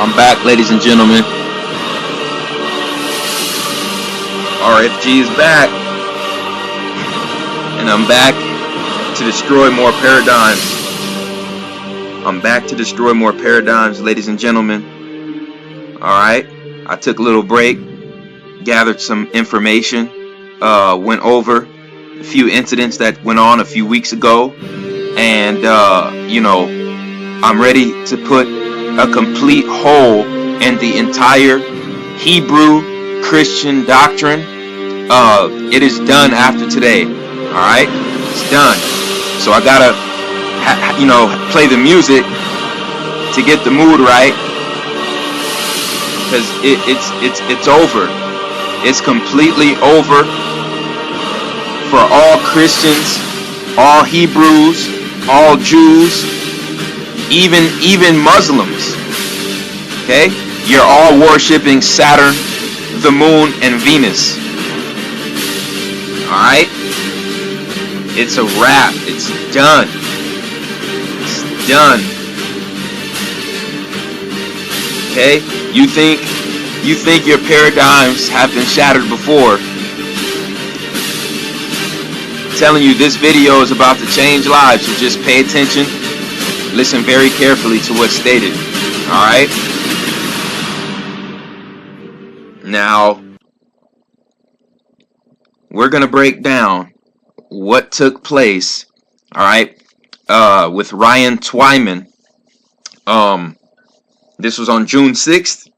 I'm back, ladies and gentlemen. RFG is back. And I'm back to destroy more paradigms. I'm back to destroy more paradigms, ladies and gentlemen. Alright. I took a little break, gathered some information, went over a few incidents that went on a few weeks ago. And, I'm ready to put a complete hole in the entire Hebrew Christian doctrine. It is done after today. Alright? It's done. So I gotta, play the music to get the mood right. Because it's over. It's completely over for all Christians, all Hebrews, all Jews, even Muslims. Okay? You're all worshiping Saturn, the moon, and Venus. Alright? It's a wrap. It's done. It's done. Okay? You think your paradigms have been shattered before. I'm telling you, this video is about to change lives, so just pay attention. Listen very carefully to what's stated. Alright? Now, we're going to break down what took place, alright, with Ryan Twyman. This was on June 6th.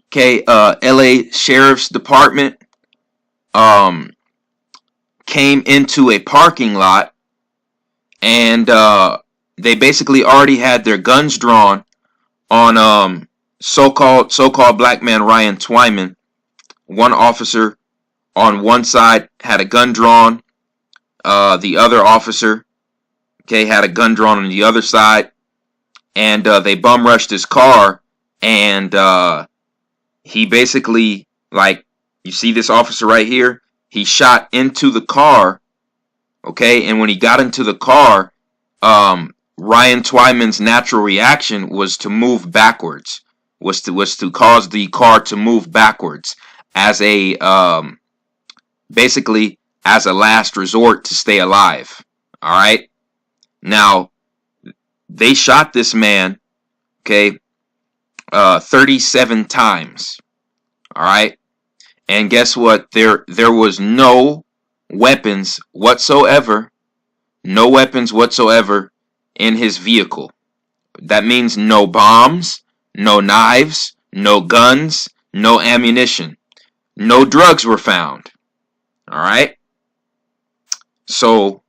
Okay, LA Sheriff's Department came into a parking lot, and they basically already had their guns drawn on so-called black man Ryan Twyman. One officer on one side had a gun drawn. The other officer, okay, had a gun drawn on the other side, and they bum rushed his car, and he basically, like, you see this officer right here, he shot into the car, okay, and when he got into the car, Ryan Twyman's natural reaction was to move backwards, was to cause the car to move backwards as a basically as a last resort to stay alive. All right. Now, they shot this man, okay, 37 times. All right. And guess what? There was no weapons whatsoever. No weapons whatsoever in his vehicle. That means no bombs, no knives, no guns, no ammunition. No drugs were found. All right. So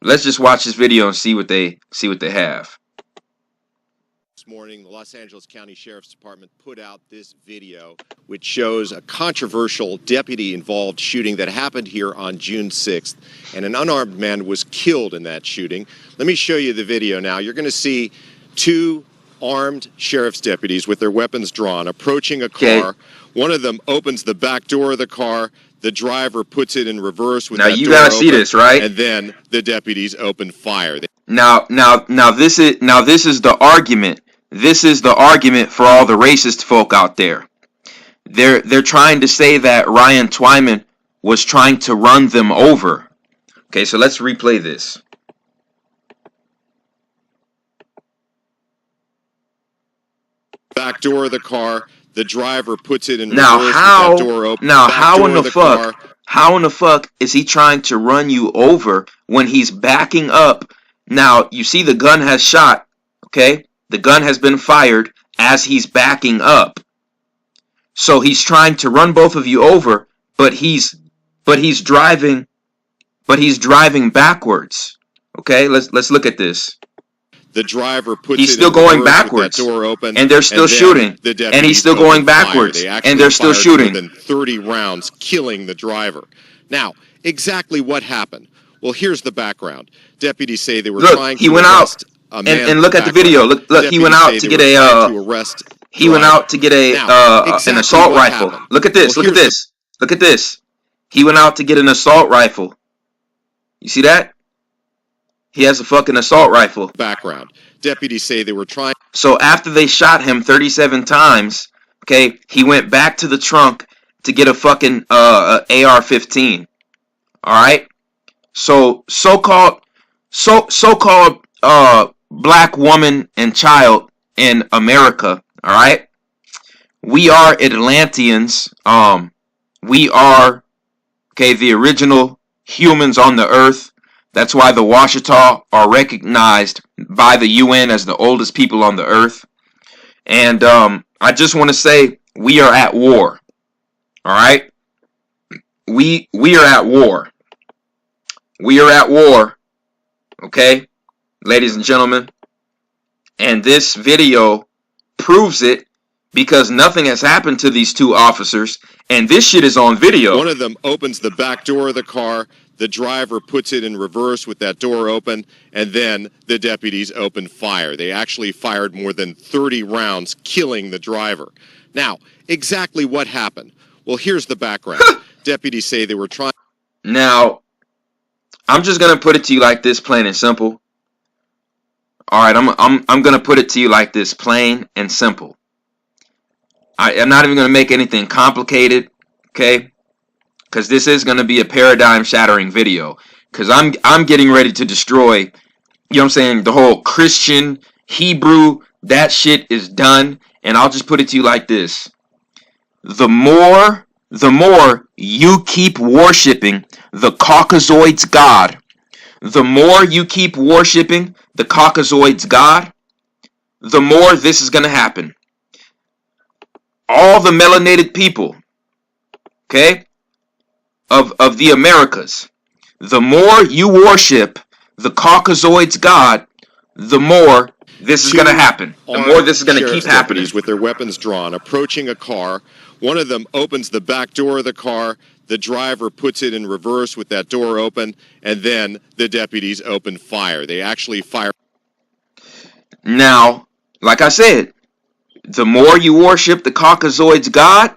let's just watch this video and see what they have. This morning, the Los Angeles County Sheriff's Department put out this video, which shows a controversial deputy-involved shooting that happened here on June 6th, and an unarmed man was killed in that shooting. Let me show you the video now. You're going to see two armed sheriff's deputies with their weapons drawn approaching a car. Okay. One of them opens the back door of the car. The driver puts it in reverse with that door open. Now you gotta see this, right? And then the deputies open fire. Now this is the argument. This is the argument for all the racist folk out there. They're trying to say that Ryan Twyman was trying to run them over. Okay, so let's replay this. Back door of the car. The driver puts it in reverse with that door open. Now how in the fuck is he trying to run you over when he's backing up? Now you see the gun has shot, okay? The gun has been fired as he's backing up. So he's trying to run both of you over, but he's driving backwards. Okay? Let's look at this. The driver puts he's still going backwards, door open, and they're still shooting, and he's still going backwards, and they're still shooting. More than 30 rounds, killing the driver. Now, exactly what happened? Well, here's the background. Deputies say they were trying to arrest a man. And look at the video. Look, he went out to get an assault rifle. Look at this. Look at this. Look at this. He went out to get an assault rifle. You see that? He has a fucking assault rifle. Background. Deputies say they were trying So after they shot him 37 times, okay, he went back to the trunk to get a fucking AR-15. All right. So so-called so-called black woman and child in America. All right. We are Atlanteans. We are, okay, the original humans on the earth. That's why the Washita are recognized by the UN as the oldest people on the earth. And I just want to say we are at war. All right? We are at war. We are at war. Okay? Ladies and gentlemen. And this video proves it, because nothing has happened to these two officers, and this shit is on video. One of them opens the back door of the car. The driver puts it in reverse with that door open, and then the deputies open fire. They actually fired more than 30 rounds, killing the driver. Now, exactly what happened? Well, here's the background. Deputies say they were trying... Now, I'm just going to put it to you like this, plain and simple. All right, I'm going to put it to you like this, plain and simple. I'm not even going to make anything complicated, okay? Because this is going to be a paradigm-shattering video. Because I'm getting ready to destroy, you know what I'm saying, the whole Christian, Hebrew, that shit is done. And I'll just put it to you like this. The more you keep worshiping the Caucasoid's God, the more you keep worshiping the Caucasoid's God, the more this is going to happen. All the melanated people, okay, of the Americas, the more you worship the Caucasoid's God, the more this is going to happen. The more this is going to keep happening. With their weapons drawn, approaching a car. One of them opens the back door of the car. The driver puts it in reverse with that door open, and then the deputies open fire. They actually fire. Now, like I said, the more you worship the Caucasoid's God,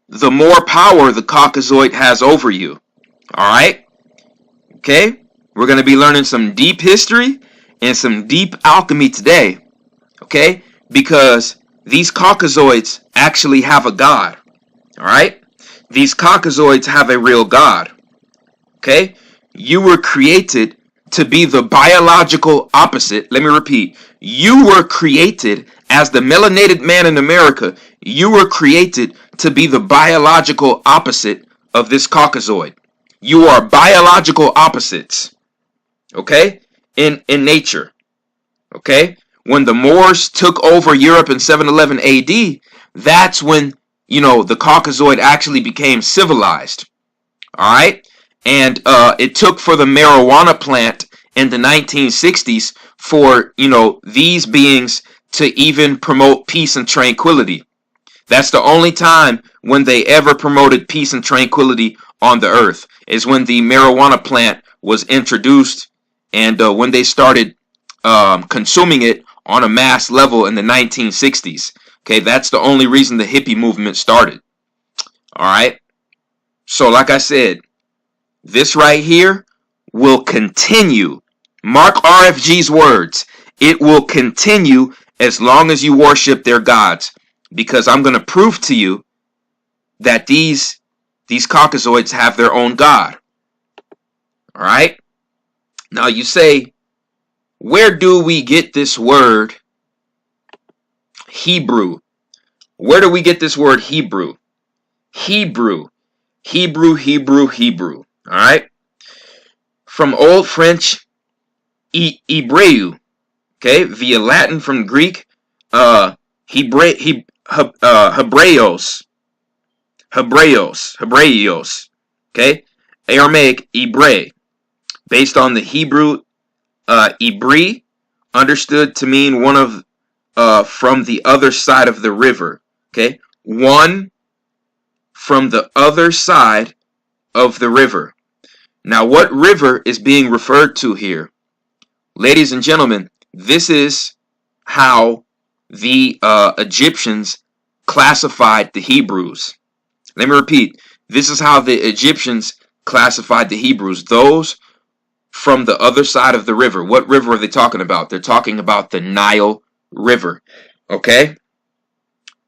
the more power the Caucasoid has over you. Alright? Okay? We're going to be learning some deep history and some deep alchemy today. Okay? Because these Caucasoids actually have a God. Alright? These Caucasoids have a real God. Okay? You were created to be the biological opposite. Let me repeat. You were created as the melanated man in America. You were created to be the biological opposite of this Caucasoid. You are biological opposites. Okay? In nature. Okay? When the Moors took over Europe in 711 AD, that's when, you know, the Caucasoid actually became civilized. Alright? And it took for the marijuana plant in the 1960s for, you know, these beings to even promote peace and tranquility. That's the only time when they ever promoted peace and tranquility on the earth, is when the marijuana plant was introduced, and when they started consuming it on a mass level in the 1960s. Okay, that's the only reason the hippie movement started. All right. So like I said, this right here will continue. Mark RFG's words. It will continue as long as you worship their gods. Because I'm going to prove to you that these Caucasoids have their own God. All right? Now you say, where do we get this word Hebrew? Where do we get this word Hebrew? Hebrew. All right? From Old French, Hebreu. Okay? Via Latin from Greek, Hebreos. Okay? Aramaic, Hebre. Based on the Hebrew, Ibri, understood to mean one of, from the other side of the river. Okay? One from the other side of the river. Now, what river is being referred to here? Ladies and gentlemen, this is how the Egyptians classified the Hebrews. Let me repeat. This is how the Egyptians classified the Hebrews. Those from the other side of the river. What river are they talking about? They're talking about the Nile River. Okay?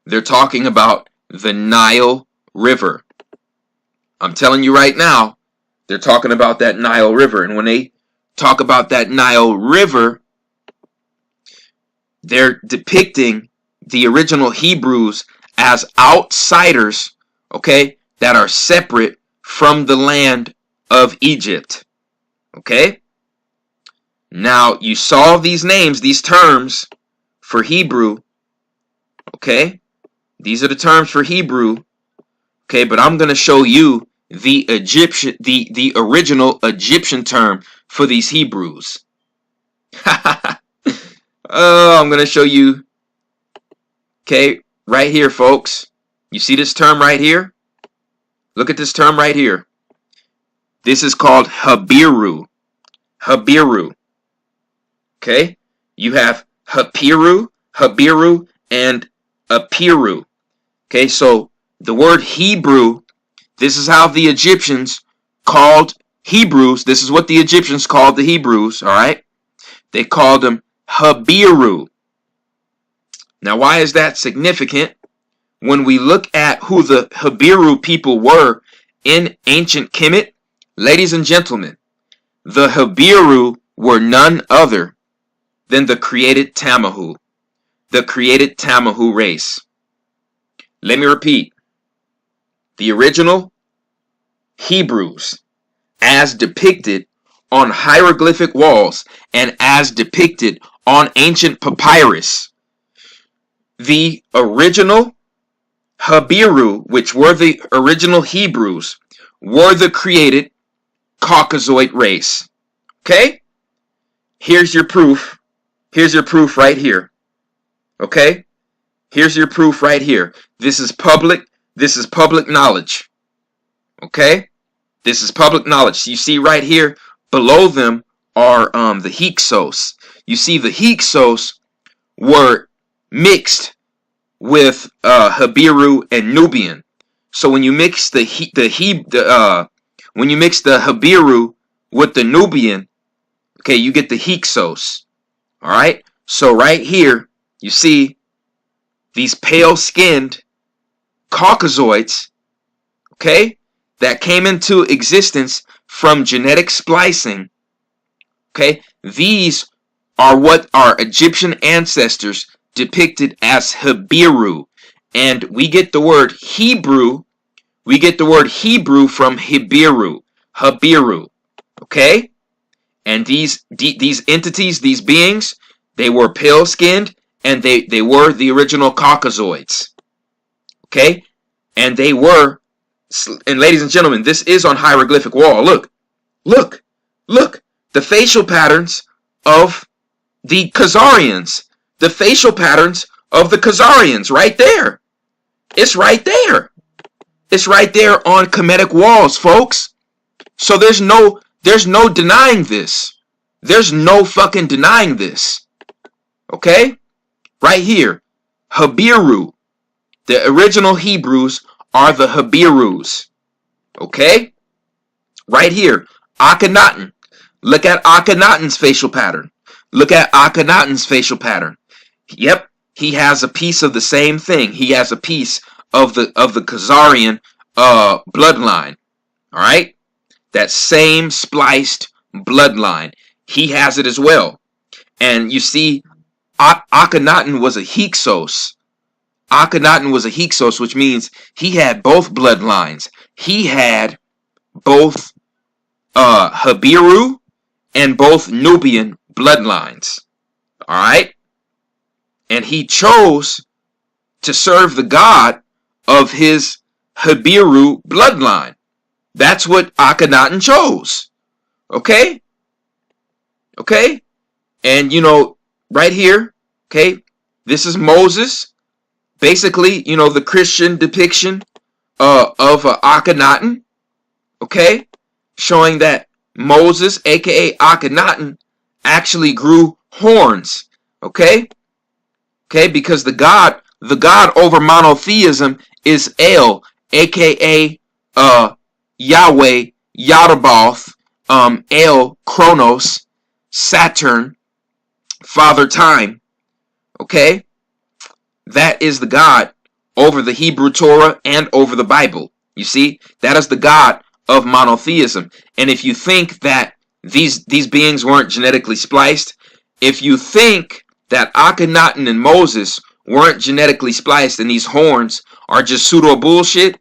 They're talking about the Nile River. I'm telling you right now, they're talking about that Nile River. And when they talk about that Nile River, they're depicting the original Hebrews as outsiders, okay, that are separate from the land of Egypt. Okay? Now, you saw these names, these terms for Hebrew. Okay? These are the terms for Hebrew. Okay, but I'm going to show you the Egyptian, the original Egyptian term for these Hebrews. Oh, I'm going to show you. Okay, right here, folks. You see this term right here? Look at this term right here. This is called Habiru. Habiru. Okay? You have Hapiru, Habiru, and Apiru. Okay, so the word Hebrew, this is how the Egyptians called Hebrews. This is what the Egyptians called the Hebrews, all right? They called them Habiru. Now, why is that significant? When we look at who the Habiru people were in ancient Kemet, ladies and gentlemen, the Habiru were none other than the created Tamahu race. Let me repeat. The original Hebrews, as depicted on hieroglyphic walls and as depicted on ancient papyrus, the original Habiru, which were the original Hebrews, were the created Caucasoid race. Okay? Here's your proof. Here's your proof right here. Okay? Here's your proof right here. This is public knowledge. Okay? This is public knowledge. You see right here, below them are the Hyksos. You see the Hyksos were mixed with Habiru and Nubian. So when you mix the Habiru with the Nubian, okay, you get the Hyksos. All right? So right here, you see these pale-skinned Caucasoids, okay, that came into existence from genetic splicing. Okay, these are what our Egyptian ancestors depicted as Habiru, and we get the word Hebrew. We get the word Hebrew from Habiru. Okay, and these entities, these beings, they were pale-skinned, and they were the original Caucasoids. Okay, and they were, and ladies and gentlemen, this is on hieroglyphic wall. Look, the facial patterns of the Khazarians. The facial patterns of the Khazarians right there. It's right there. It's right there on Kemetic walls, folks. So there's no denying this. There's no fucking denying this. Okay? Right here. Habiru. The original Hebrews are the Habirus. Okay? Right here. Akhenaten. Look at Akhenaten's facial pattern. Look at Akhenaten's facial pattern. Yep, he has a piece of the same thing. He has a piece of the Khazarian bloodline. All right? That same spliced bloodline. He has it as well. And you see, Akhenaten was a Hyksos. Akhenaten was a Hyksos, which means he had both bloodlines. He had both Habiru and both Nubian bloodlines. All right? And he chose to serve the god of his Habiru bloodline. That's what Akhenaten chose. Okay? Okay? And you know, right here, okay, this is Moses. Basically, you know, the Christian depiction of Akhenaten. Okay? Showing that Moses, aka Akhenaten, actually grew horns. Okay? Okay, because the god over monotheism is El, aka Yahweh, Yadaboth, El, Kronos, Saturn, Father Time. Okay? That is the God over the Hebrew Torah and over the Bible. You see? That is the God of monotheism. And if you think that these beings weren't genetically spliced, if you think that Akhenaten and Moses weren't genetically spliced and these horns are just pseudo bullshit,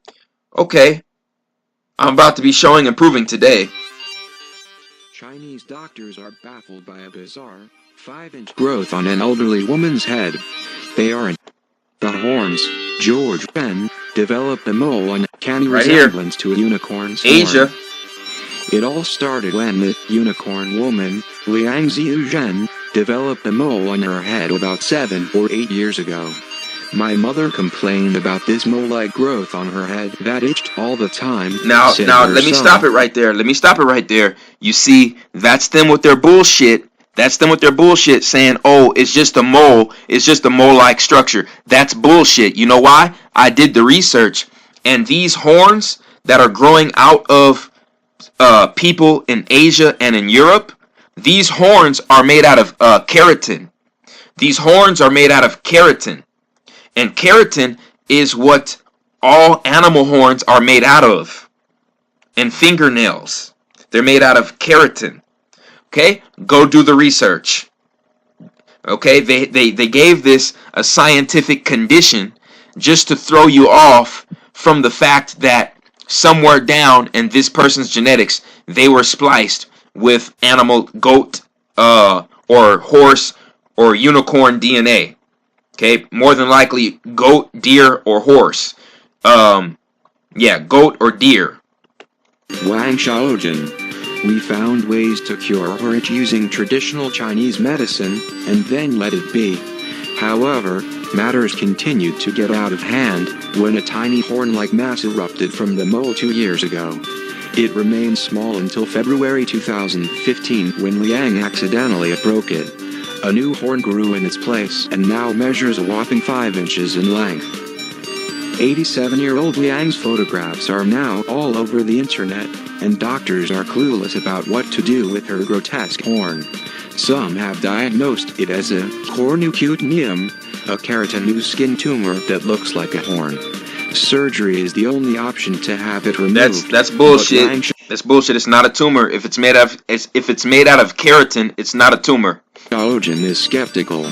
okay, I'm about to be showing and proving today. Chinese doctors are baffled by a bizarre 5-inch growth on an elderly woman's head. They aren't the horns. George Penn developed a mole on uncanny resemblance to a unicorn's Asia. horn. It all started when the unicorn woman, Liang Zhuzhen, developed a mole on her head about 7 or 8 years ago. My mother complained about this mole-like growth on her head that itched all the time. Now, let me stop it right there. Let me stop it right there. You see, that's them with their bullshit. That's them with their bullshit saying, oh, it's just a mole. It's just a mole-like structure. That's bullshit. You know why? I did the research. And these horns that are growing out of people in Asia and in Europe, these horns are made out of keratin. These horns are made out of keratin. And keratin is what all animal horns are made out of. And fingernails. They're made out of keratin. Okay? Go do the research. Okay? They gave this a scientific condition just to throw you off from the fact that somewhere down in this person's genetics, they were spliced with animal, goat, or horse, or unicorn DNA. Okay, more than likely goat, deer, or horse. Yeah, goat or deer. Wang Xiaojun. We found ways to cure her itch using traditional Chinese medicine, and then let it be. However, matters continued to get out of hand when a tiny horn-like mass erupted from the mole 2 years ago. It remained small until February 2015 when Liang accidentally broke it. A new horn grew in its place and now measures a whopping 5 inches in length. 87-year-old Liang's photographs are now all over the internet, and doctors are clueless about what to do with her grotesque horn. Some have diagnosed it as a cornucutaneum, a keratinous skin tumor that looks like a horn. Surgery is the only option to have it removed. That's bullshit. That's bullshit. It's not a tumor. If it's made out of keratin, it's not a tumor. Xiaojun is skeptical.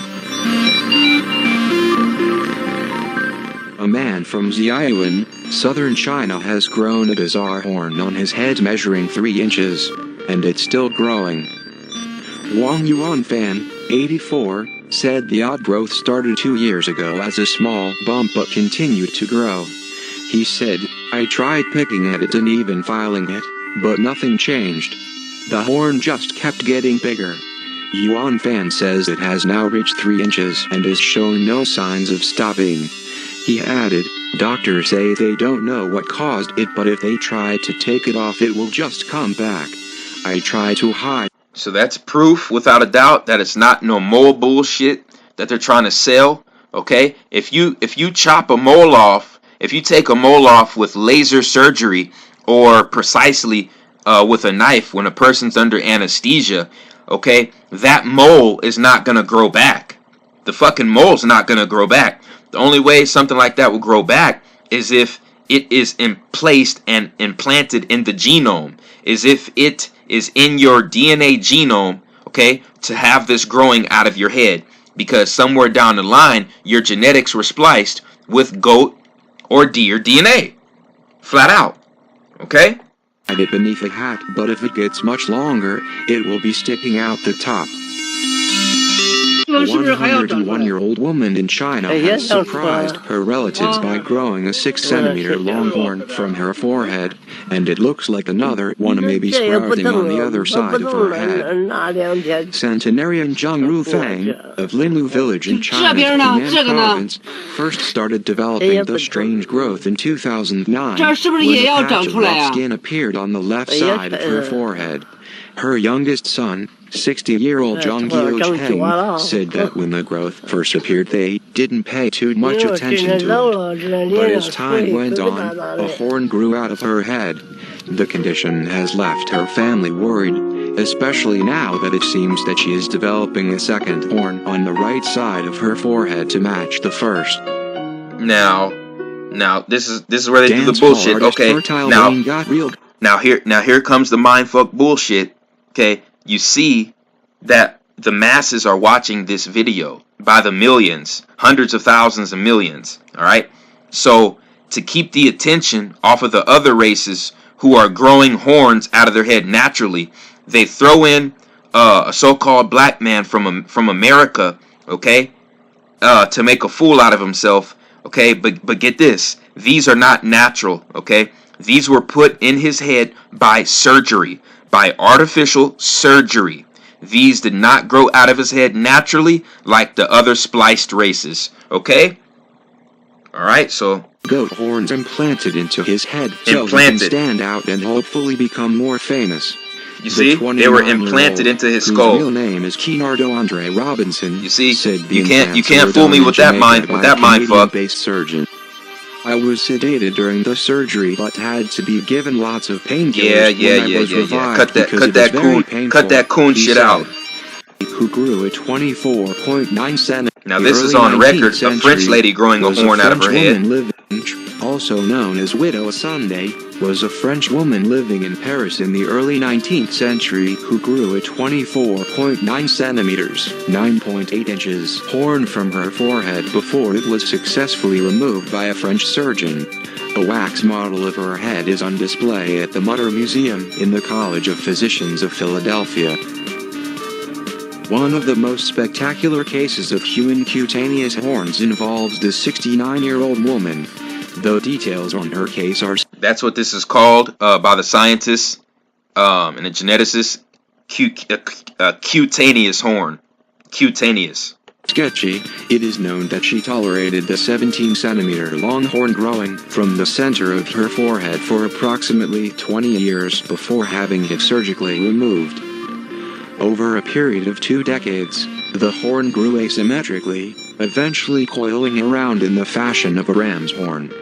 A man from Xiaoyuan, southern China has grown a bizarre horn on his head measuring 3 inches, and it's still growing. Wang Yuanfan, 84, said the odd growth started 2 years ago as a small bump but continued to grow. He said, I tried picking at it and even filing it, but nothing changed. The horn just kept getting bigger. Yuanfan says it has now reached 3 inches and is showing no signs of stopping. He added, doctors say they don't know what caused it, but if they try to take it off it will just come back. I try to hide. So that's proof without a doubt that it's not no mole bullshit that they're trying to sell. Okay? If you chop a mole off, if you take a mole off with laser surgery or precisely with a knife when a person's under anesthesia, okay, that mole is not going to grow back. The fucking mole's not going to grow back. The only way something like that will grow back is if it is placed and implanted in the genome, is if it is in your DNA genome, okay, to have this growing out of your head. Because somewhere down the line, your genetics were spliced with goat or deer DNA. Flat out. Okay? Hide it beneath a hat, but if it gets much longer, it will be sticking out the top. A 101-year-old woman in China has surprised her relatives by growing a 6-centimeter long horn from her forehead, and it looks like another one may be sprouting on the other side of her head. Centenarian Zhang Rufang of Linlu village in China's Hunan province first started developing the strange growth in 2009 when a patch of rough skin appeared on the left side of her forehead. Her youngest son, 60-year-old Zhang Qiucheng, said that when the growth first appeared they didn't pay too much attention to it. But as time went on, a horn grew out of her head. The condition has left her family worried, especially now that it seems that she is developing a second horn on the right side of her forehead to match the first. Now this is where they do the bullshit. Okay, now here comes the mindfuck bullshit. Okay, you see that the masses are watching this video by the millions, hundreds of thousands and millions. All right, so to keep the attention off of the other races who are growing horns out of their head naturally, they throw in a so-called black man from America, okay, to make a fool out of himself. Okay, but get this, these are not natural, okay? These were put in his head by surgery, by artificial surgery. These did not grow out of his head naturally like the other spliced races, okay? All right, so goat horns implanted into his head so he can stand out and hopefully become more famous. You see, they were implanted into his skull. His real name is Kenardo Andre Robinson. You see, you can't fool me with that mindfuck. Surgeon. I was sedated during the surgery, but had to be given lots of painkillers. Yeah. Cut that coon shit out. Who grew at 24.9 centimeters. Now this is on record. A French lady growing a horn out of her head. Also known as Widow Sunday, was a French woman living in Paris in the early 19th century who grew a 24.9 centimeters, 9.8 inches, horn from her forehead before it was successfully removed by a French surgeon. A wax model of her head is on display at the Mutter Museum in the College of Physicians of Philadelphia. One of the most spectacular cases of human cutaneous horns involves this 69-year-old woman. Though details on her case are... That's what this is called by the scientists and the geneticists. Cutaneous horn. Cutaneous. Sketchy. It is known that she tolerated the 17-centimeter long horn growing from the center of her forehead for approximately 20 years before having it surgically removed. Over a period of 2 decades, the horn grew asymmetrically, eventually coiling around in the fashion of a ram's horn.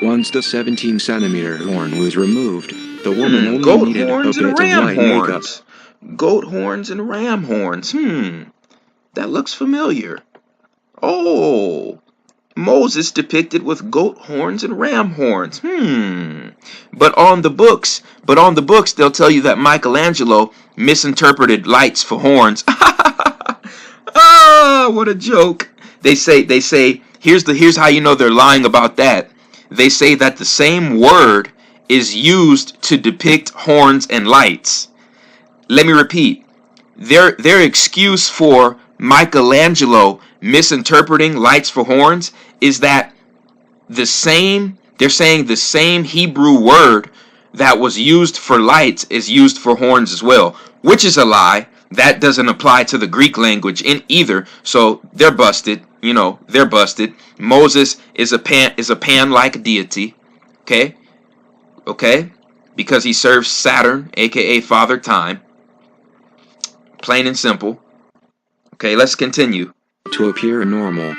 Once the 17-centimeter horn was removed, the woman only needed a bit of light makeup. Goat horns and ram horns. That looks familiar. Oh, Moses depicted with goat horns and ram horns. But on the books, they'll tell you that Michelangelo misinterpreted lights for horns. Ah, what a joke. They say here's how you know they're lying about that. They say that the same word is used to depict horns and lights. Let me repeat. Their excuse for Michelangelo misinterpreting lights for horns is that they're saying the same Hebrew word that was used for lights is used for horns as well, which is a lie. That doesn't apply to the Greek language in either, so they're busted. They're busted. Moses is a pan-like deity, okay, because he serves Saturn, aka Father Time. Plain and simple. Okay, let's continue. To appear normal.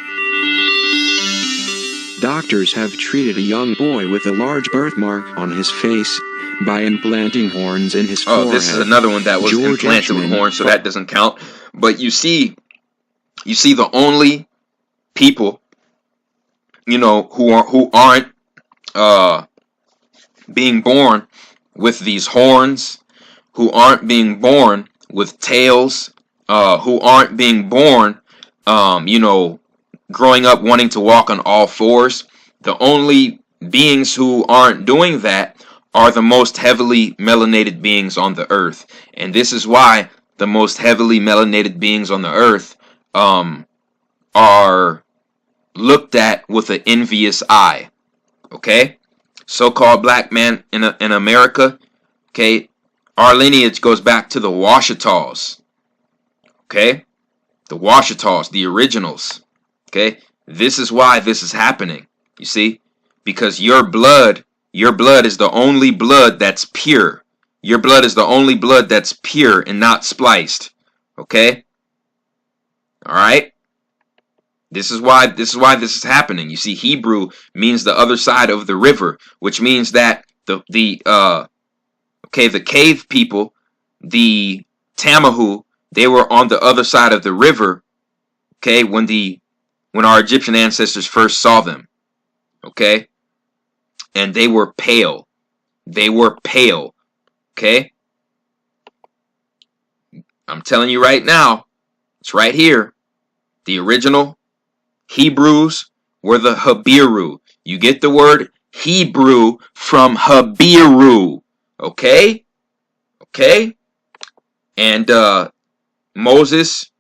Doctors have treated a young boy with a large birthmark on his face by implanting horns in his forehead. Oh, this is another one that was implanted with horns, so that doesn't count. But you see the only people, who aren't being born with these horns, who aren't being born with tails, who aren't being born, growing up wanting to walk on all fours. The only beings who aren't doing that are the most heavily melanated beings on the earth. And this is why the most heavily melanated beings on the earth are looked at with an envious eye. Okay? So-called black man in America. Okay? Our lineage goes back to the Washitaws. Okay? The Washitaws, the originals. Okay? This is why this is happening. You see? Because your blood is the only blood that's pure. Your blood is the only blood that's pure and not spliced. Okay? All right? This is why this is happening. You see, Hebrew means the other side of the river, which means that the cave people, the Tamahu, they were on the other side of the river, okay, when our Egyptian ancestors first saw them, okay? And they were pale. They were pale, okay? I'm telling you right now, it's right here. The original Hebrews were the Habiru. You get the word Hebrew from Habiru, okay? Okay? And Moses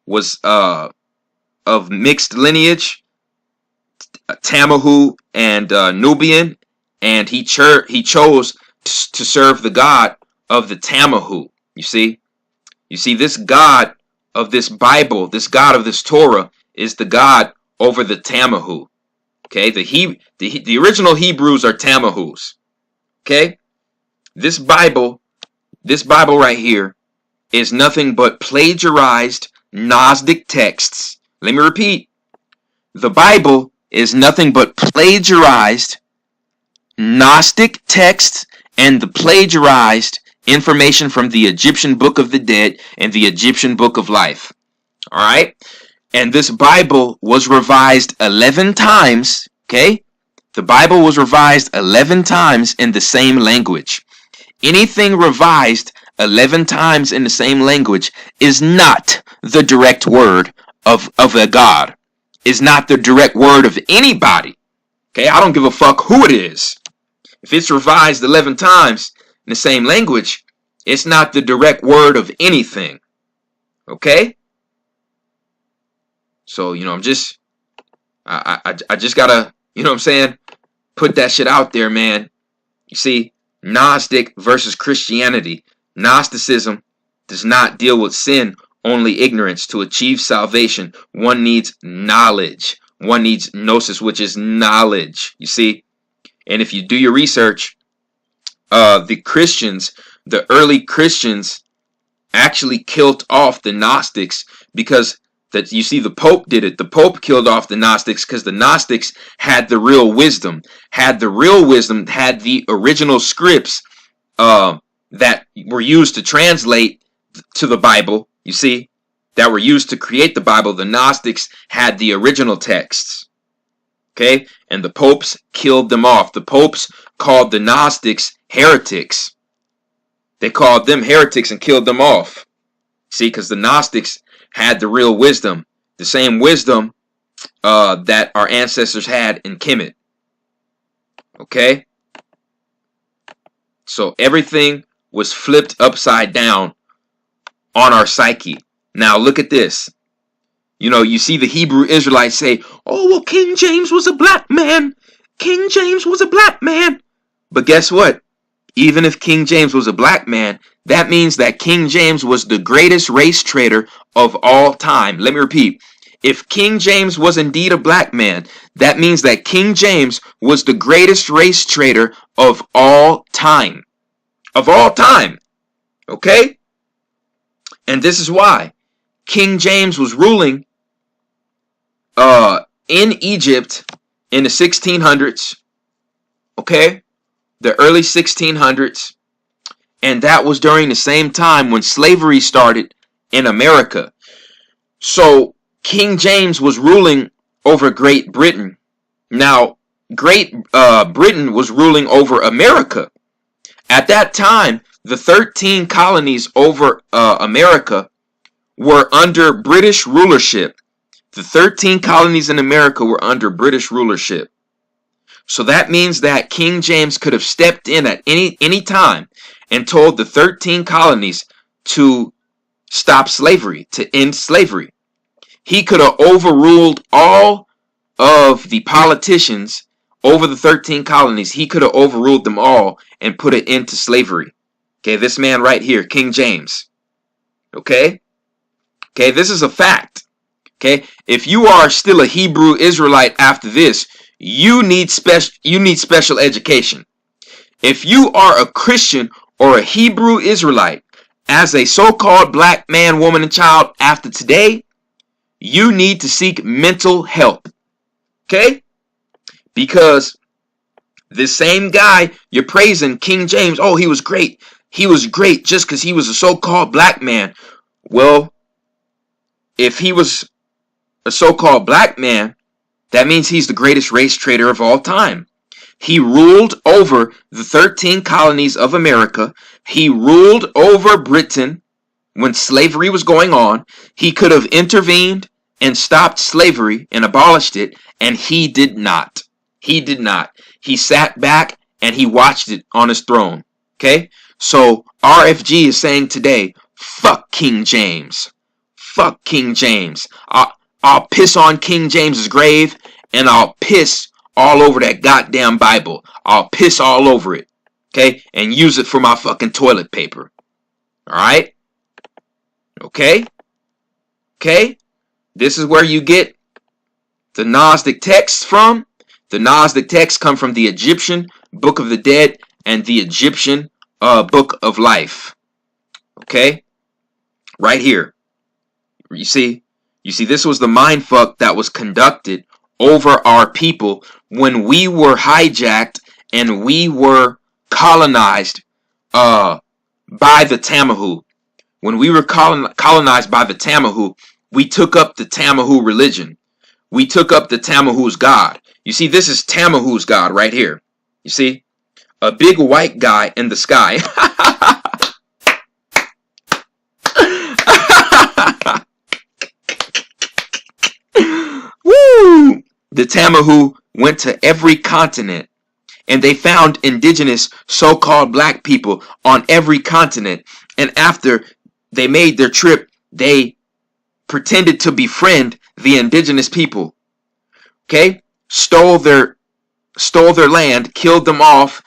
was of mixed lineage, Tamahu and Nubian, and he chose to serve the God of the Tamahu. You see, this God of this Bible, this God of this Torah, is the God over the Tamahu. Okay, the original Hebrews are Tamahus. Okay, this Bible right here is nothing but plagiarized Gnostic texts. Let me repeat. The Bible is nothing but plagiarized Gnostic texts and the plagiarized information from the Egyptian Book of the Dead and the Egyptian Book of Life. All right? And this Bible was revised 11 times, okay? The Bible was revised 11 times in the same language. Anything revised 11 times in the same language is not the direct word of a God. Is not the direct word of anybody. Okay, I don't give a fuck who it is. If it's revised 11 times in the same language, it's not the direct word of anything. Okay? So, you know, I just gotta, you know what I'm saying, put that shit out there, man. You see, Gnostic versus Christianity. Gnosticism does not deal with sin, only ignorance. To achieve salvation, one needs knowledge. One needs gnosis, which is knowledge. You see? And if you do your research, the early Christians actually killed off the Gnostics because you see, the Pope did it. The Pope killed off the Gnostics because the Gnostics had the real wisdom, had the original scripts that were used to translate to the Bible, you see, that were used to create the Bible. The Gnostics had the original texts, okay? And the popes killed them off. The popes called the Gnostics heretics. They called them heretics and killed them off. See, because the Gnostics had the real wisdom, the same wisdom that our ancestors had in Kemet. Okay? So everything was flipped upside down on our psyche. Now look at this. You know, you see the Hebrew Israelites say, oh, well, King James was a black man. King James was a black man. But guess what? Even if King James was a black man, that means that King James was the greatest race trader of all time. Let me repeat. If King James was indeed a black man, that means that King James was the greatest race trader of all time. Of all time. Okay? And this is why. King James was ruling in Egypt in the 1600s. Okay? The early 1600s. And that was during the same time when slavery started in America. So King James was ruling over Great Britain. Now, Great Britain was ruling over America. At that time, the 13 colonies over America were under British rulership. The 13 colonies in America were under British rulership. So that means that King James could have stepped in at any time and told the 13 colonies to stop slavery, to end slavery. He could have overruled all of the politicians over the 13 colonies. He could have overruled them all and put an end to slavery. Okay, this man right here, King James. Okay? Okay, this is a fact. Okay? If you are still a Hebrew Israelite after this, you need special education. If you are a Christian or a Hebrew Israelite, as a so-called black man, woman, and child after today, you need to seek mental help. Okay? Because this same guy you're praising, King James, oh, he was great. he was great just because he was a so-called black man. Well, if he was a so-called black man, that means he's the greatest race trader of all time. He ruled over the 13 colonies of America. He ruled over Britain when slavery was going on. He could have intervened and stopped slavery and abolished it, and he did not. He did not. He sat back and he watched it on his throne. Okay? So RFG is saying today, fuck King James. Fuck King James. I'll piss on King James's grave, and I'll piss all over that goddamn Bible. I'll piss all over it. Okay? And use it for my fucking toilet paper. Alright? Okay? Okay? This is where you get the Gnostic texts from. The Gnostic texts come from the Egyptian Book of the Dead and the Egyptian Book of Life. Okay? Right here. You see, this was the mindfuck that was conducted over our people when we were hijacked and we were colonized by the Tamahu. When we were colonized by the Tamahu, we took up the Tamahu religion. We took up the Tamahu's God. You see, this is Tamahu's God right here. You see? A big white guy in the sky. Woo! The Tamahu went to every continent, and they found indigenous so-called black people on every continent. And after they made their trip, they pretended to befriend the indigenous people. Okay? Stole their land, killed them off,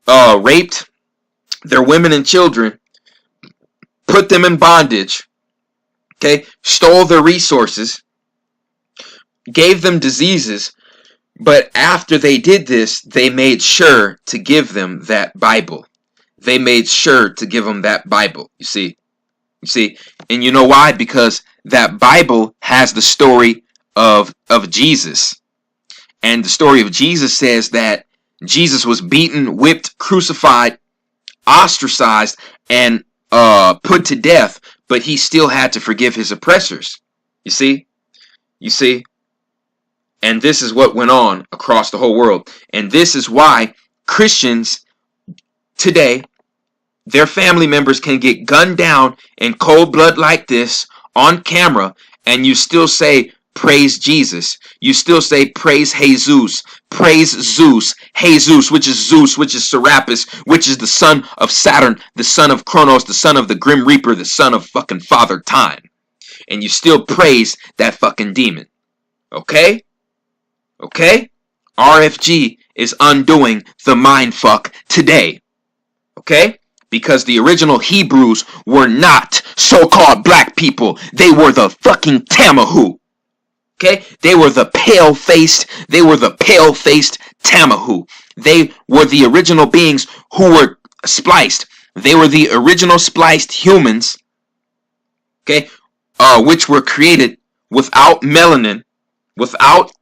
raped their women and children, put them in bondage. Okay? Stole their resources, gave them diseases, but after they did this, they made sure to give them that Bible. They made sure to give them that Bible. You see, and you know why? Because that Bible has the story of Jesus. And the story of Jesus says that Jesus was beaten, whipped, crucified, ostracized, and put to death, but he still had to forgive his oppressors. You see? And this is what went on across the whole world. And this is why Christians today, their family members can get gunned down in cold blood like this on camera, and you still say, praise Jesus. You still say, praise Jesus. Praise Zeus. Jesus, which is Zeus, which is Serapis, which is the son of Saturn, the son of Kronos, the son of the Grim Reaper, the son of fucking Father Time. And you still praise that fucking demon. Okay? Okay? RFG is undoing the mindfuck today. Okay? Because the original Hebrews were not so-called black people. They were the fucking Tamahu. Okay? They were the pale-faced Tamahu. They were the original beings who were spliced. They were the original spliced humans. Okay? Which were created without melanin, without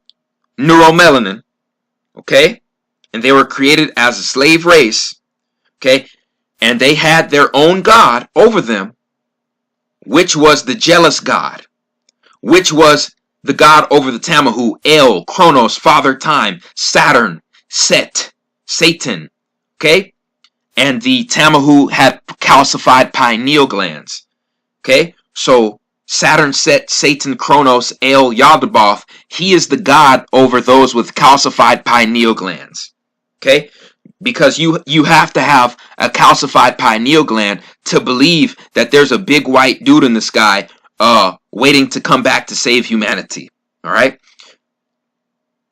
neuromelanin. Okay? And they were created as a slave race. Okay? And they had their own God over them, which was the jealous God, which was the God over the Tamahu, El, Kronos, Father Time, Saturn, Set, Satan. Okay? And the Tamahu had calcified pineal glands. Okay? So Saturn, Set, Satan, Kronos, El, Yaldabaoth, he is the God over those with calcified pineal glands. Okay? Because you have to have a calcified pineal gland to believe that there's a big white dude in the sky waiting to come back to save humanity. All right?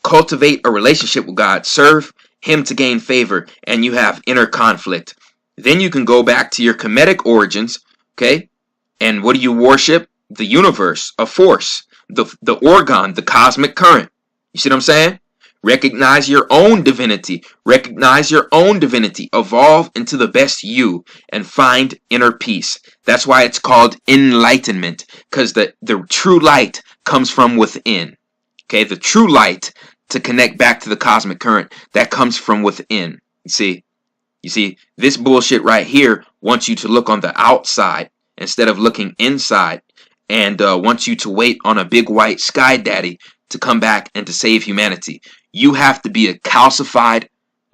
Cultivate a relationship with God. Serve him to gain favor, and you have inner conflict. Then you can go back to your Kemetic origins, okay? And what do you worship? The universe, a force, the orgon, the cosmic current. You see what I'm saying? Recognize your own divinity. Recognize your own divinity. Evolve into the best you and find inner peace. That's why it's called enlightenment, because the true light comes from within. Okay, the true light to connect back to the cosmic current, that comes from within. You You see, this bullshit right here wants you to look on the outside instead of looking inside, and wants you to wait on a big white sky daddy to come back and to save humanity. You have to be a calcified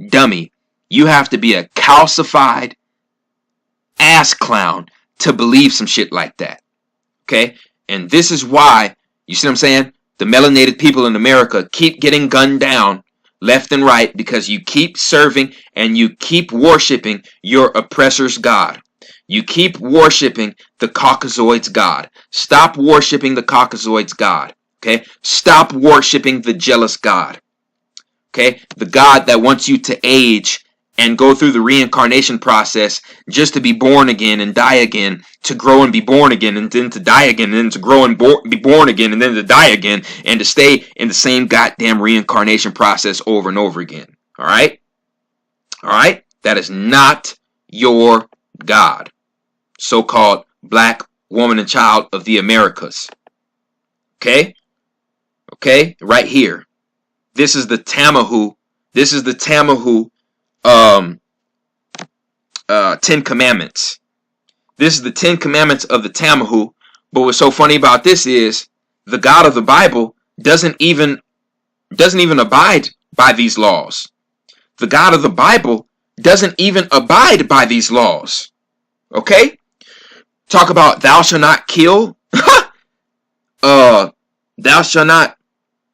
dummy. You have to be a calcified ass clown to believe some shit like that. Okay? And this is why, you see what I'm saying? The melanated people in America keep getting gunned down left and right because you keep serving and you keep worshiping your oppressor's God. You keep worshiping the Caucasoid's God. Stop worshiping the Caucasoid's God. Okay? Stop worshiping the jealous God. Okay? The God that wants you to age and go through the reincarnation process just to be born again and die again, to grow and be born again, and then to die again, and then to grow and be born again, and then to die again, and to stay in the same goddamn reincarnation process over and over again. All right? All right? That is not your God. So-called black woman and child of the Americas. Okay? Okay? Right here. This is the Tamahu. This is the Tamahu 10 Commandments. This is the 10 Commandments of the Tamahu. But what's so funny about this is the God of the Bible doesn't even abide by these laws. The God of the Bible doesn't even abide by these laws. Okay? Talk about thou shalt not kill. Thou shalt not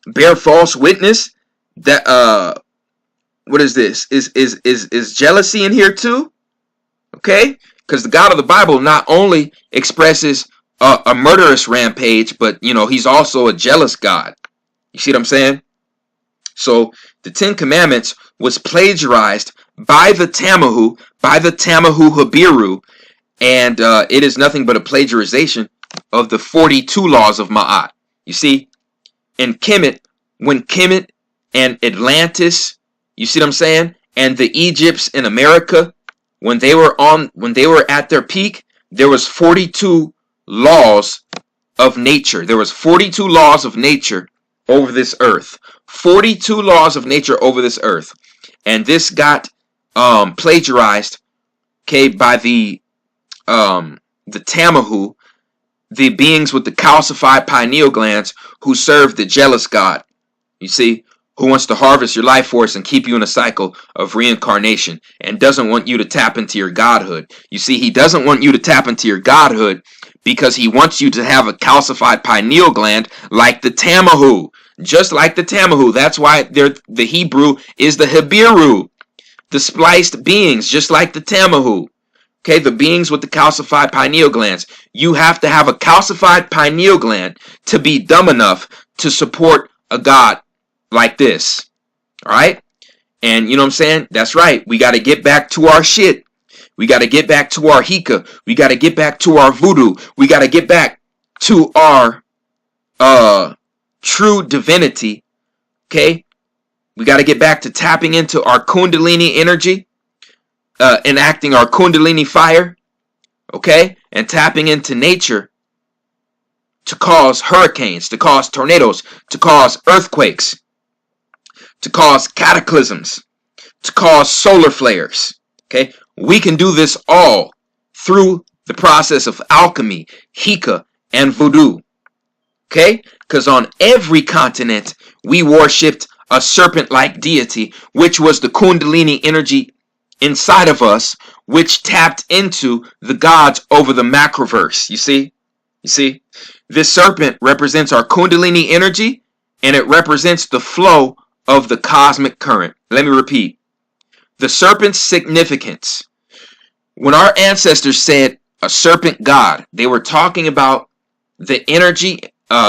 bear false witness. That what is this? Is jealousy in here too? Okay? Because the God of the Bible not only expresses a murderous rampage, but you know, he's also a jealous God. You see what I'm saying? So the 10 Commandments was plagiarized by the Tamahu Habiru, and it is nothing but a plagiarization of the 42 laws of Ma'at. You see, in Kemet, when Kemet and Atlantis, you see what I'm saying, and the Egypts in America, when they were at their peak, there was 42 laws of nature. There was 42 laws of nature over this earth. 42 laws of nature over this earth. And this got plagiarized, okay, by the Tamahu, the beings with the calcified pineal glands who serve the jealous God. You see, who wants to harvest your life force and keep you in a cycle of reincarnation and doesn't want you to tap into your godhood. You see, he doesn't want you to tap into your godhood because he wants you to have a calcified pineal gland like the Tamahu. Just like the Tamahu. That's why the Hebrew is the Habiru. The spliced beings, just like the Tamahu. Okay, the beings with the calcified pineal glands. You have to have a calcified pineal gland to be dumb enough to support a God like this. All right? And you know what I'm saying? That's right. We got to get back to our shit. We got to get back to our Hika. We got to get back to our voodoo. We got to get back to our true divinity. Okay? We got to get back to tapping into our Kundalini energy, enacting our Kundalini fire. Okay? And tapping into nature to cause hurricanes, to cause tornadoes, to cause earthquakes, to cause cataclysms, to cause solar flares. Okay? We can do this all through the process of alchemy, Hika, and voodoo. Okay? Because on every continent, we worshipped a serpent-like deity, which was the Kundalini energy inside of us, which tapped into the gods over the macroverse. You see? You see? This serpent represents our Kundalini energy, and it represents the flow of the cosmic current. Let me repeat. The serpent's significance. When our ancestors said a serpent god, they were talking about the energy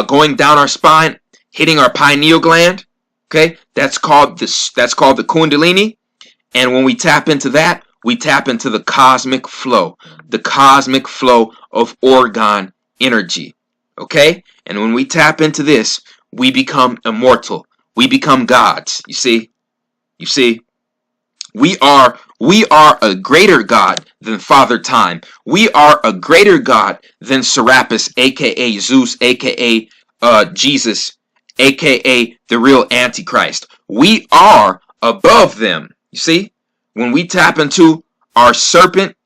going down our spine, hitting our pineal gland. Okay, that's called the Kundalini. And when we tap into that, we tap into the cosmic flow of orgone energy. Okay, and when we tap into this, we become immortal. We become gods. You see? You see? We are a greater God than Father Time. We are a greater God than Serapis, aka Zeus, aka Jesus, aka the real Antichrist. We are above them. You see? when we tap into our serpent,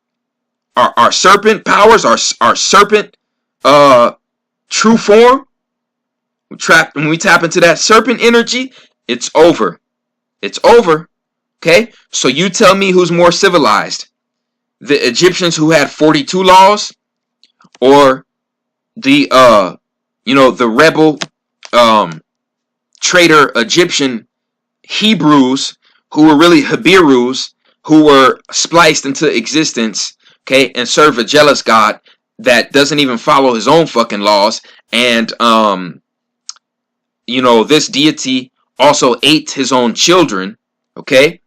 our serpent powers, our serpent true form, when we tap into that serpent energy, it's over. It's over. Okay? So you tell me who's more civilized. The Egyptians who had 42 laws, or the the rebel traitor Egyptian Hebrews who were really Hebrews, who were spliced into existence, okay, and serve a jealous God that doesn't even follow his own fucking laws. And this deity also ate his own children. Okay,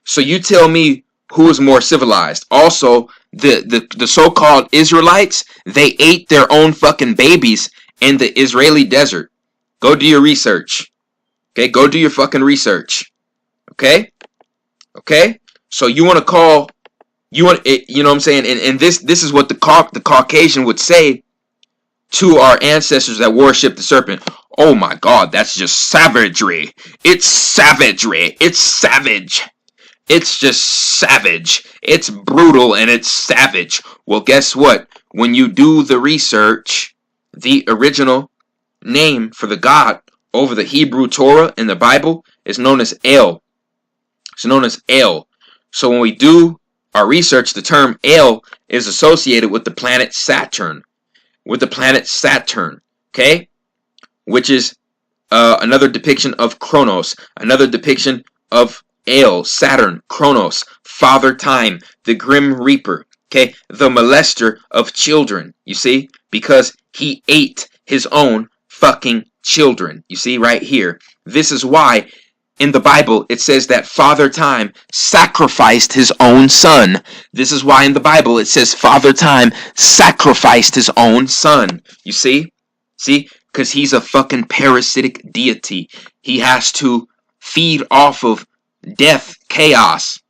so you tell me who is more civilized. Also, the so-called Israelites, they ate their own fucking babies in the Israeli desert. Go do your research. Okay, go do your fucking research. Okay? Okay? So you want to call, you know what I'm saying? And this is what the Caucasian would say to our ancestors that worship the serpent. Oh my God, that's just savagery. It's savagery. It's savage. It's just savage. It's brutal and it's savage. Well, guess what? When you do the research, the original name for the God over the Hebrew Torah in the Bible is known as El. It's known as El. So when we do our research, the term El is associated with the planet Saturn. With the planet Saturn. Okay? Which is another depiction of Kronos. Another depiction of El, Saturn, Kronos, Father Time, the Grim Reaper, okay, the molester of children, you see, because he ate his own fucking children, you see, right here. This is why in the Bible it says that Father Time sacrificed his own son. This is why in the Bible it says Father Time sacrificed his own son, you see? See? Because he's a fucking parasitic deity. He has to feed off of death, chaos,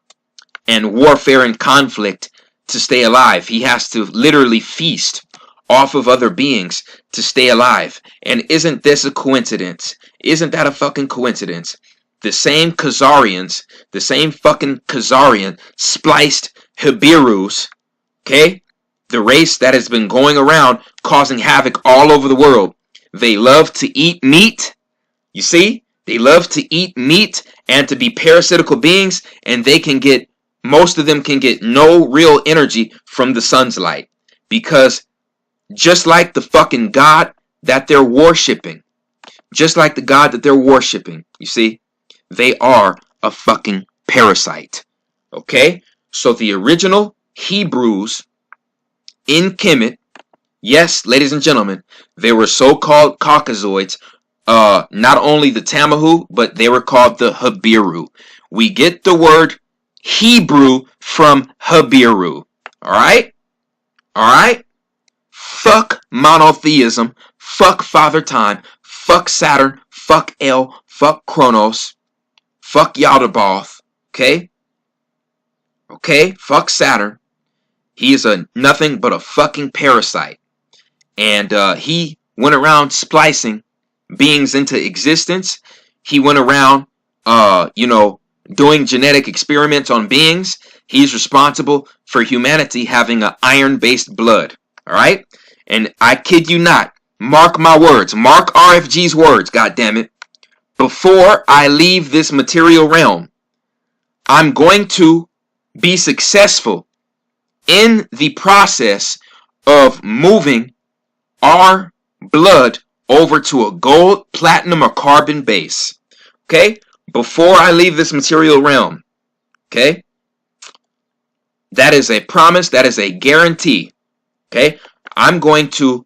and warfare and conflict to stay alive. He has to literally feast off of other beings to stay alive. And isn't this a coincidence? Isn't that a fucking coincidence? The same Khazarians, the same fucking Khazarian spliced Hebrews, okay? The race that has been going around causing havoc all over the world. They love to eat meat. You see? They love to eat meat and to be parasitical beings, and they can get, most of them can get no real energy from the sun's light. Because just like the fucking God that they're worshiping, you see, they are a fucking parasite. Okay? So the original Hebrews in Kemet, yes, ladies and gentlemen, they were so-called Caucasoids. Not only the Tamahu, but they were called the Habiru. We get the word Hebrew from Habiru. Alright? Alright? Fuck monotheism. Fuck Father Time. Fuck Saturn. Fuck El. Fuck Kronos. Fuck Yaldabaoth. Okay? Okay? Fuck Saturn. He is nothing but a fucking parasite. And he went around splicing beings into existence. He went around, doing genetic experiments on beings. He's responsible for humanity having an iron-based blood. All right? And I kid you not. Mark my words. Mark RFG's words, goddammit. Before I leave this material realm, I'm going to be successful in the process of moving our blood over to a gold, platinum, or carbon base. Okay? Before I leave this material realm. Okay? That is a promise. That is a guarantee. Okay? I'm going to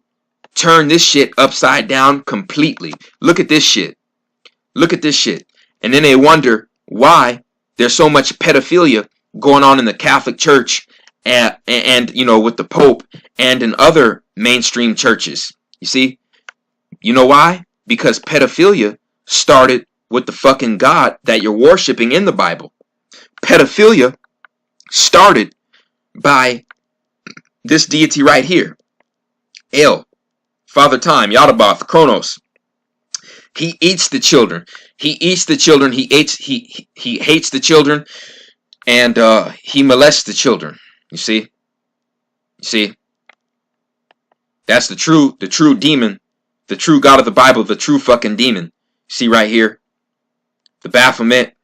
turn this shit upside down completely. Look at this shit. Look at this shit. And then they wonder why there's so much pedophilia going on in the Catholic Church and with the Pope and in other mainstream churches. You see? You know why? Because pedophilia started with the fucking God that you're worshiping in the Bible. Pedophilia started by this deity right here. El, Father Time, Yaldabaoth, Kronos. He eats the children. He eats the children. He hates the children. and he molests the children. You see, that's the true demon, the true God of the Bible, the true fucking demon. See right here, the Baphomet.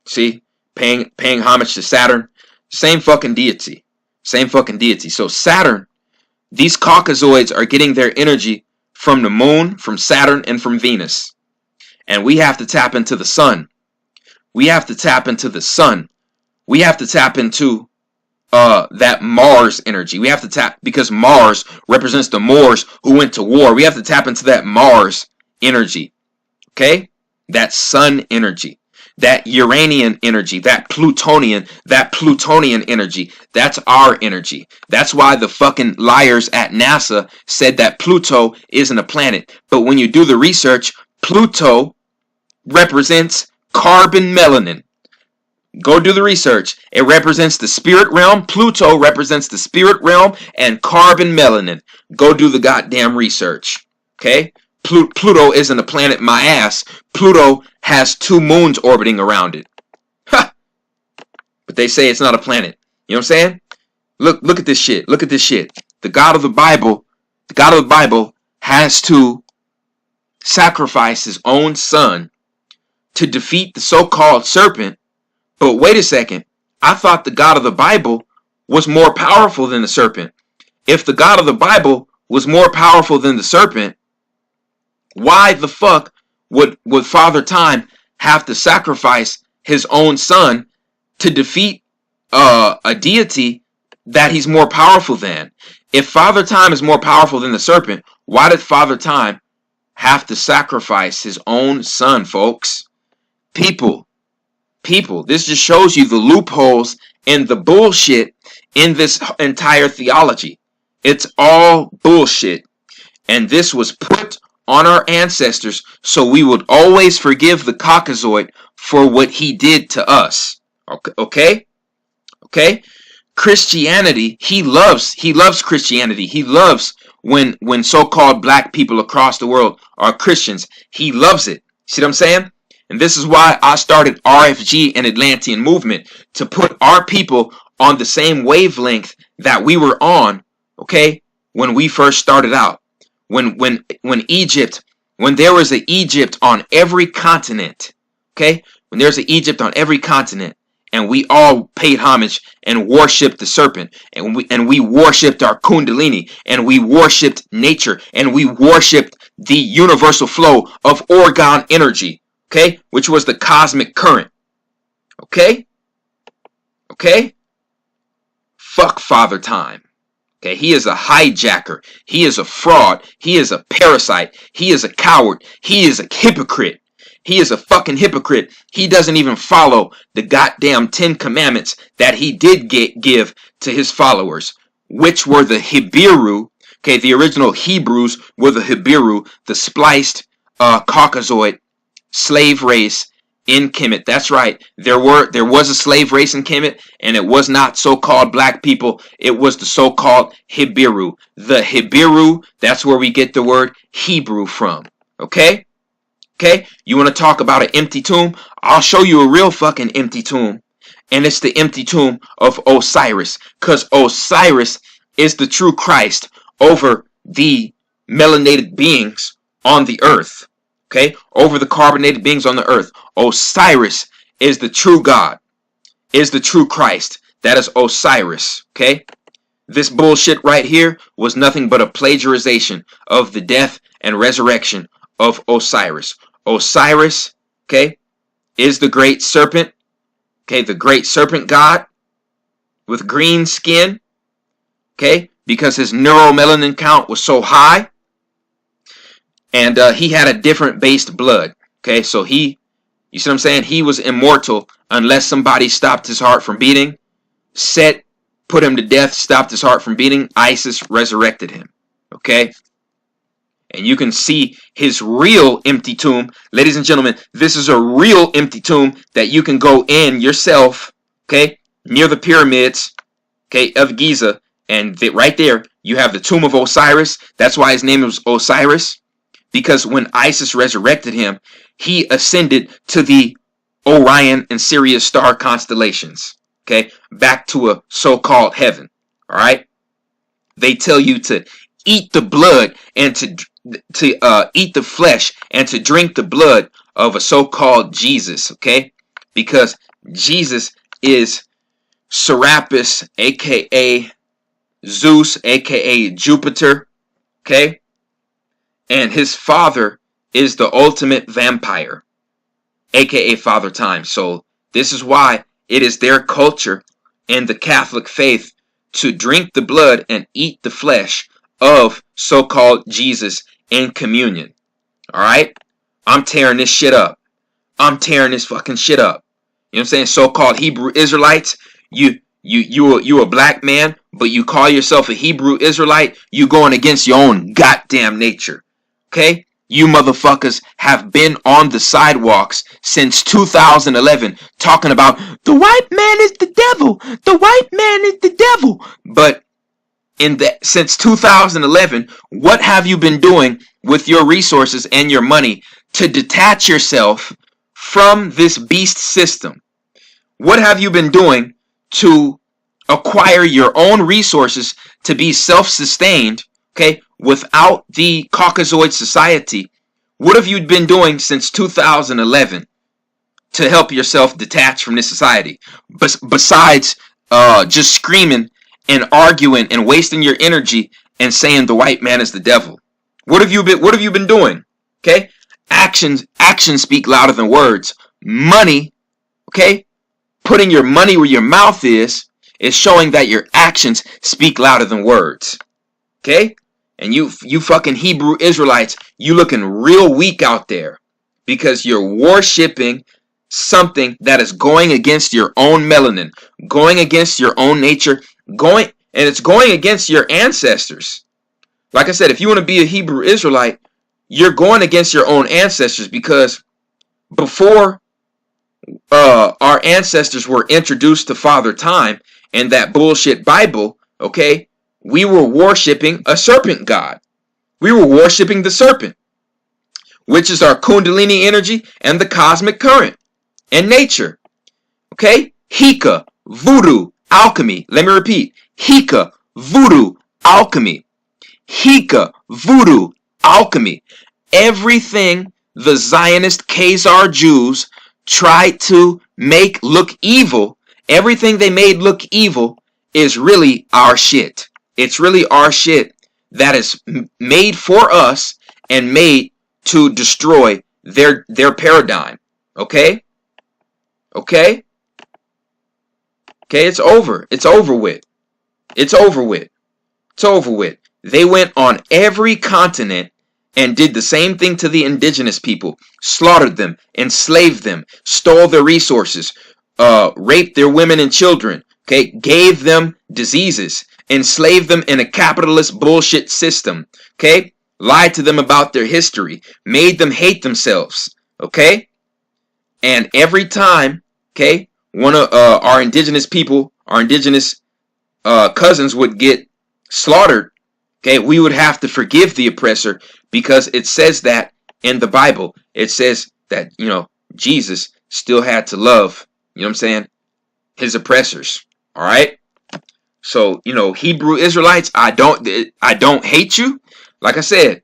See, paying homage to Saturn, same fucking deity, So Saturn, these Caucasoids are getting their energy from the moon, from Saturn, and from Venus, and we have to tap into the sun. We have to tap into the sun. We have to tap into that Mars energy. We have to tap, because Mars represents the Moors who went to war. We have to tap into that Mars energy. Okay? That sun energy. That Uranian energy. That Plutonian energy. That's our energy. That's why the fucking liars at NASA said that Pluto isn't a planet. But when you do the research, Pluto represents carbon melanin. Go do the research. It represents the spirit realm. Pluto represents the spirit realm and carbon melanin. Go do the goddamn research. Okay? Pluto isn't a planet, my ass. Pluto has 2 moons orbiting around it. Ha! But they say it's not a planet. You know what I'm saying? Look at this shit. Look at this shit. The God of the Bible has to sacrifice his own son to defeat the so-called serpent. But wait a second, I thought the God of the Bible was more powerful than the serpent. If the God of the Bible was more powerful than the serpent, why the fuck would Father Time have to sacrifice his own son to defeat a deity that he's more powerful than? If Father Time is more powerful than the serpent, why did Father Time have to sacrifice his own son, folks? People, this just shows you the loopholes and the bullshit in this entire theology. It's all bullshit. And this was put on our ancestors so we would always forgive the Caucasoid for what he did to us. Okay? Christianity, he loves Christianity. He loves when so-called black people across the world are Christians. He loves it. See what I'm saying? And this is why I started RFG and Atlantean movement, to put our people on the same wavelength that we were on, okay, when we first started out. When Egypt, when there was an Egypt on every continent, okay, when there's an Egypt on every continent, and we all paid homage and worshipped the serpent, and we worshipped our Kundalini, and we worshipped nature, and we worshipped the universal flow of orgone energy. Okay, which was the cosmic current. Okay? Fuck Father Time. Okay, he is a hijacker. He is a fraud. He is a parasite. He is a coward. He is a hypocrite. He is a fucking hypocrite. He doesn't even follow the goddamn 10 commandments that he did give to his followers, which were the Hibiru. Okay, the original Hebrews were the Hibiru, the spliced Caucasoid slave race in Kemet. That's right. There was a slave race in Kemet, and it was not so-called black people. It was the so-called Hibiru. The Hibiru, that's where we get the word Hebrew from. Okay? You want to talk about an empty tomb? I'll show you a real fucking empty tomb. And it's the empty tomb of Osiris. Because Osiris is the true Christ over the melanated beings on the earth. Okay, over the carbonated beings on the earth. Osiris is the true God, is the true Christ. That is Osiris. Okay, this bullshit right here was nothing but a plagiarization of the death and resurrection of Osiris. Osiris, okay, is the great serpent. Okay, the great serpent god with green skin. Okay, because his neuromelanin count was so high. And he had a different based blood. Okay, so you see what I'm saying? He was immortal unless somebody stopped his heart from beating. Set put him to death, stopped his heart from beating. Isis resurrected him. Okay? And you can see his real empty tomb. Ladies and gentlemen, this is a real empty tomb that you can go in yourself. Okay? Near the pyramids. Okay, of Giza. And right there, you have the tomb of Osiris. That's why his name was Osiris. Because when Isis resurrected him, he ascended to the Orion and Sirius star constellations. okay, back to a so-called heaven. All right. They tell you to eat the blood and to eat the flesh and to drink the blood of a so-called Jesus, okay? Because Jesus is Serapis, aka Zeus, aka Jupiter, okay? And his father is the ultimate vampire, aka Father Time. So this is why it is their culture and the Catholic faith to drink the blood and eat the flesh of so-called Jesus in communion. All right? I'm tearing this shit up. I'm tearing this fucking shit up. You know what I'm saying? So-called Hebrew Israelites, you a black man, but you call yourself a Hebrew Israelite, you going against your own goddamn nature. Okay? You motherfuckers have been on the sidewalks since 2011 talking about the white man is the devil. The white man is the devil. But since 2011, what have you been doing with your resources and your money to detach yourself from this beast system? What have you been doing to acquire your own resources to be self-sustained, okay, without the Caucasoid society? What have you been doing since 2011 to help yourself detach from this society? Besides just screaming and arguing and wasting your energy and saying the white man is the devil. What have you been doing? Okay? Actions speak louder than words. Money, okay? Putting your money where your mouth is showing that your actions speak louder than words. Okay? And you fucking Hebrew Israelites, you looking real weak out there because you're worshiping something that is going against your own melanin, going against your own nature, and it's going against your ancestors. Like I said, if you want to be a Hebrew Israelite, you're going against your own ancestors, because before our ancestors were introduced to Father Time and that bullshit Bible, okay, we were worshiping a serpent god. We were worshiping the serpent, which is our Kundalini energy and the cosmic current and nature. Okay? Hika, voodoo, alchemy. Let me repeat. Hika, voodoo, alchemy. Hika, voodoo, alchemy. Everything the Zionist Khazar Jews tried to make look evil, everything they made look evil is really our shit. It's really our shit that is made for us and made to destroy their paradigm. Okay? Okay? Okay, it's over. It's over with. It's over with. It's over with. They went on every continent and did the same thing to the indigenous people. Slaughtered them, enslaved them, stole their resources, raped their women and children, okay, gave them diseases, enslaved them in a capitalist bullshit system, okay, lied to them about their history, made them hate themselves, okay? And every time, okay, one of our indigenous people, our indigenous cousins would get slaughtered, okay, we would have to forgive the oppressor, because it says that in the Bible. It says that, you know, Jesus still had to love, you know what I'm saying, his oppressors. All right? So, you know, Hebrew Israelites, I don't hate you. Like I said,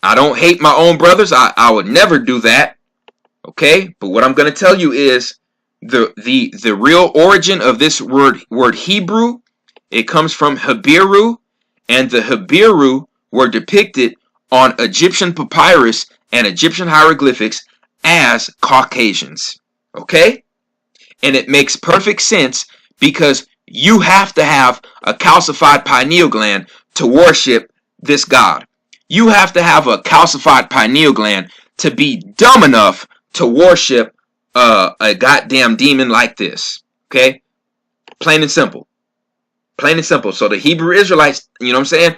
I don't hate my own brothers. I would never do that. Okay? But what I'm going to tell you is the real origin of this word Hebrew, it comes from Habiru, and the Habiru were depicted on Egyptian papyrus and Egyptian hieroglyphics as Caucasians. Okay? And it makes perfect sense, because you have to have a calcified pineal gland to worship this god. You have to have a calcified pineal gland to be dumb enough to worship a goddamn demon like this. Okay? Plain and simple. Plain and simple. So the Hebrew Israelites, you know what I'm saying?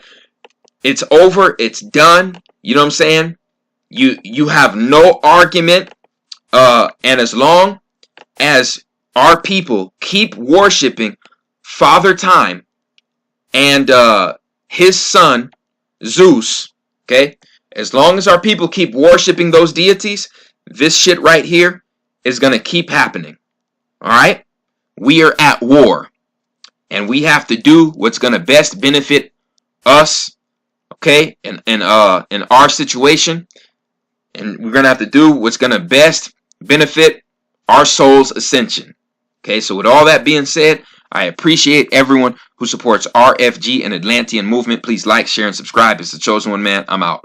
It's over. It's done. You know what I'm saying? You have no argument. And as long as our people keep worshiping Father Time and his son Zeus, okay? As long as our people keep worshiping those deities, this shit right here is going to keep happening. All right? We are at war, and we have to do what's going to best benefit us, okay, in our situation, and we're going to have to do what's going to best benefit our soul's ascension. Okay, so with all that being said, I appreciate everyone who supports RFG and Atlantean movement. Please like, share, and subscribe. It's the Chosen One Man. I'm out.